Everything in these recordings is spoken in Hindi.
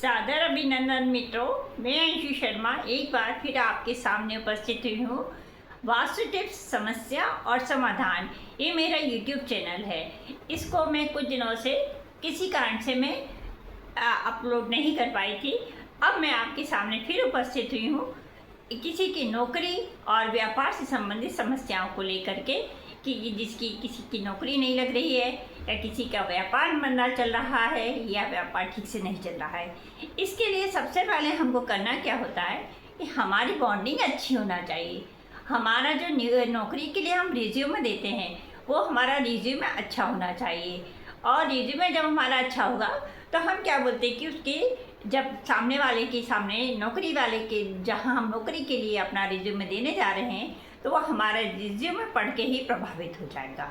सादर अभिनंदन मित्रों, मैं अंशु शर्मा एक बार फिर आपके सामने उपस्थित हुई हूँ। वास्तु टिप्स, समस्या और समाधान, ये मेरा यूट्यूब चैनल है। इसको मैं कुछ दिनों से किसी कारण से मैं अपलोड नहीं कर पाई थी। अब मैं आपके सामने फिर उपस्थित हुई हूँ किसी की नौकरी और व्यापार से संबंधित समस्याओं को लेकर के, कि जिसकी किसी की नौकरी नहीं लग रही है या किसी का व्यापार मंदा चल रहा है या व्यापार ठीक से नहीं चल रहा है। इसके लिए सबसे पहले हमको करना क्या होता है कि हमारी बॉन्डिंग अच्छी होना चाहिए। हमारा जो नौकरी के लिए हम रिज्यूमे देते हैं वो हमारा रिज्यूमे अच्छा होना चाहिए। और रिज्यूमे जब हमारा अच्छा होगा तो हम क्या बोलते हैं कि उसके जब सामने वाले के सामने नौकरी वाले के जहाँ हम नौकरी के लिए अपना रिज्यूमे देने जा रहे हैं तो वो हमारा रिज्यूमे पढ़ के ही प्रभावित हो जाएगा।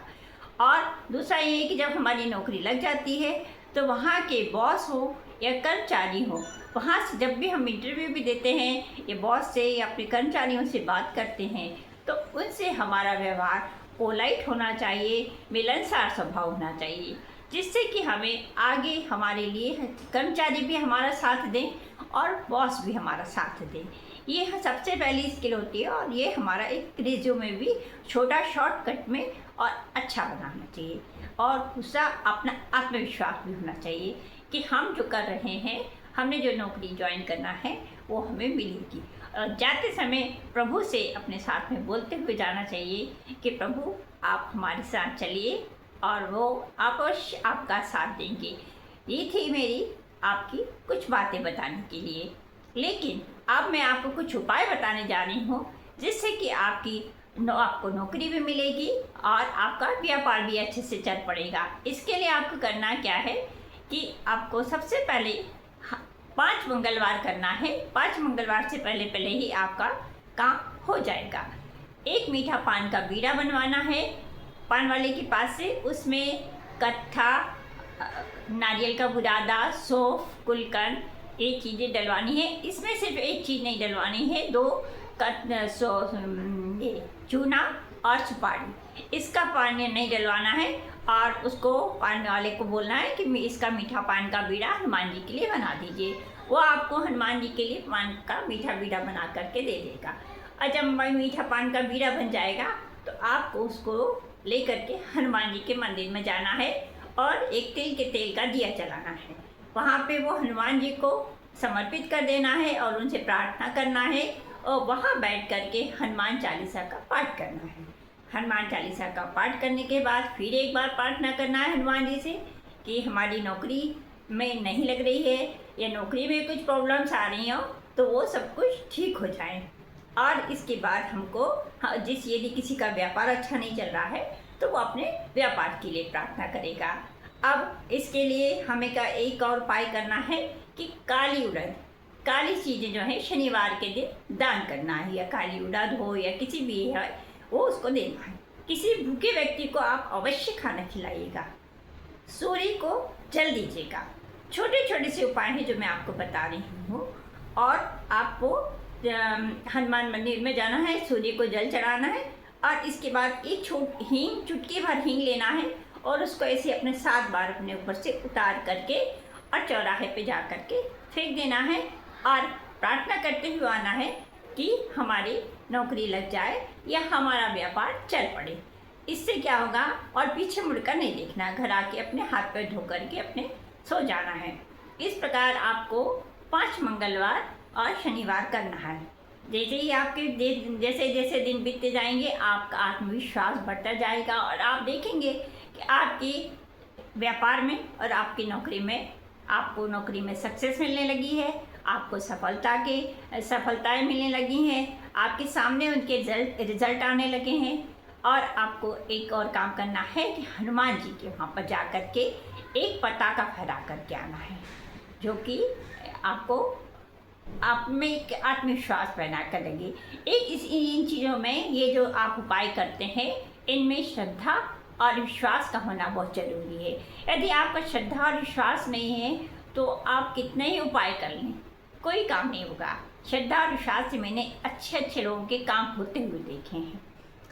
और दूसरा ये है कि जब हमारी नौकरी लग जाती है तो वहाँ के बॉस हो या कर्मचारी हो, वहाँ से जब भी हम इंटरव्यू भी देते हैं या बॉस से या अपने कर्मचारियों से बात करते हैं तो उनसे हमारा व्यवहार पोलाइट होना चाहिए, मिलनसार स्वभाव होना चाहिए, जिससे कि हमें आगे हमारे लिए कर्मचारी भी हमारा साथ दें और बॉस भी हमारा साथ दें। ये सबसे पहली स्किल होती है और ये हमारा एक रिज्यूमे भी छोटा शॉर्टकट में और अच्छा बनाना चाहिए। और दूसरा अपना आत्मविश्वास भी होना चाहिए कि हम जो कर रहे हैं, हमने जो नौकरी ज्वाइन करना है वो हमें मिलेगी। जाते समय प्रभु से अपने साथ में बोलते हुए जाना चाहिए कि प्रभु आप हमारे साथ चलिए और वो अवश्य आपका साथ देंगे। ये थी मेरी आपकी कुछ बातें बताने के लिए। लेकिन अब मैं आपको कुछ उपाय बताने जा रही हूँ जिससे कि आपको नौकरी भी मिलेगी और आपका व्यापार भी अच्छे से चल पड़ेगा। इसके लिए आपको करना क्या है कि आपको सबसे पहले 5 मंगलवार करना है। 5 मंगलवार से पहले पहले ही आपका काम हो जाएगा। एक मीठा पान का बीड़ा बनवाना है पान वाले के पास से, उसमें कत्था, नारियल का बुरादा, सौंफ, गुलकंद, ये चीज़ें डलवानी है। इसमें सिर्फ एक चीज़ नहीं डलवानी है, 2 चूना और सुपारी, इसका पान नहीं डलवाना है। और उसको पान वाले को बोलना है कि इसका मीठा पान का बीड़ा हनुमान जी के लिए बना दीजिए। वो आपको हनुमान जी के लिए पान का मीठा बीड़ा बना करके दे देगा। और जब मीठा पान का बीड़ा बन जाएगा तो आपको उसको ले करके हनुमान जी के मंदिर में जाना है और एक तिल के तेल का दिया जलाना है। वहाँ पे वो हनुमान जी को समर्पित कर देना है और उनसे प्रार्थना करना है और वहाँ बैठ करके हनुमान चालीसा का पाठ करना है। हनुमान चालीसा का पाठ करने के बाद फिर एक बार प्रार्थना करना है हनुमान जी से कि हमारी नौकरी में नहीं लग रही है या नौकरी में कुछ प्रॉब्लम्स आ रही हो तो वो सब कुछ ठीक हो जाए। और इसके बाद हमको यदि किसी का व्यापार अच्छा नहीं चल रहा है तो वो अपने व्यापार के लिए प्रार्थना करेगा। अब इसके लिए हमें का एक और उपाय करना है कि काली उड़द, काली चीज़ें जो है शनिवार के दिन दान करना है, या काली उड़द हो या किसी भी है वो उसको देना है। किसी भूखे व्यक्ति को आप अवश्य खाना खिलाइएगा। सूर्य को जल दीजिएगा। छोटे छोटे से उपाय हैं जो मैं आपको बता रही हूँ। और आपको हनुमान मंदिर में जाना है, सूर्य को जल चढ़ाना है और इसके बाद एक चुटकी भर हींग लेना है और उसको ऐसे अपने 7 बार अपने ऊपर से उतार करके और चौराहे पे जा करके फेंक देना है और प्रार्थना करते हुए आना है कि हमारी नौकरी लग जाए या हमारा व्यापार चल पड़े। इससे क्या होगा, और पीछे मुड़कर नहीं देखना, घर आके अपने हाथ पैर धो करके अपने सो जाना है। इस प्रकार आपको 5 मंगलवार और शनिवार करना है। जैसे ही आपके जैसे जैसे दिन बीतते जाएंगे आपका आत्मविश्वास बढ़ता जाएगा और आप देखेंगे कि आपकी व्यापार में और आपकी नौकरी में, आपको नौकरी में सक्सेस मिलने लगी है, आपको सफलताएं मिलने लगी हैं, आपके सामने उनके रिजल्ट आने लगे हैं। और आपको एक और काम करना है कि हनुमान जी के वहाँ पर जा कर के एक पताका फहरा करके आना है, जो कि आपको आप में एक आत्मविश्वास पैदा करेंगे। इन चीज़ों में ये जो आप उपाय करते हैं इनमें श्रद्धा और विश्वास का होना बहुत ज़रूरी है। यदि आपका श्रद्धा और विश्वास नहीं है तो आप कितने ही उपाय कर लें, कोई काम नहीं होगा। श्रद्धा और विश्वास से मैंने अच्छे लोगों के काम होते हुए देखे हैं।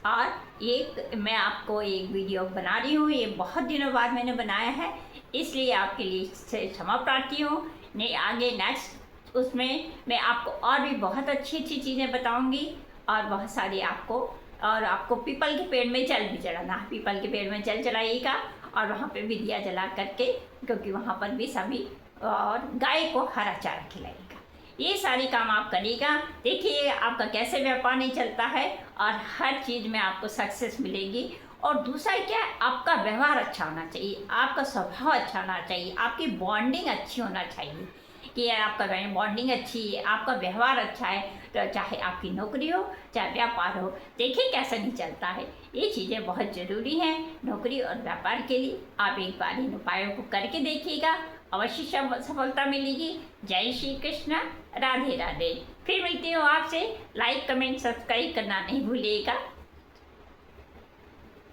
और ये मैं आपको एक वीडियो बना रही हूँ, ये बहुत दिनों बाद मैंने बनाया है, इसलिए आपके लिए क्षमा प्रार्थी हूँ। नहीं आगे नेक्स्ट उसमें मैं आपको और भी बहुत अच्छी अच्छी चीज़ें बताऊंगी और बहुत सारी आपको पीपल के पेड़ में जल भी चढ़ाना, पीपल के पेड़ में जल चढ़ाइएगा और वहाँ पे भी दिया जला करके, क्योंकि वहाँ पर भी सभी और गाय को हरा चारा खिलाइएगा। ये सारी काम आप करिएगा, देखिए आपका कैसे व्यापार नहीं चलता है और हर चीज़ में आपको सक्सेस मिलेगी। और दूसरा क्या है, आपका व्यवहार अच्छा होना चाहिए, आपका स्वभाव अच्छा होना चाहिए, आपकी बॉन्डिंग अच्छी होना चाहिए कि आपका बॉन्डिंग अच्छी है, आपका व्यवहार अच्छा है, तो चाहे आपकी नौकरी हो चाहे व्यापार हो, देखिए कैसा नहीं चलता है। ये चीज़ें बहुत ज़रूरी हैं नौकरी और व्यापार के लिए। आप एक बार इन उपायों को करके देखिएगा, अवश्य सफलता मिलेगी। जय श्री कृष्ण, राधे राधे। फिर मिलती हूँ आपसे, लाइक कमेंट सब्सक्राइब करना नहीं भूलिएगा।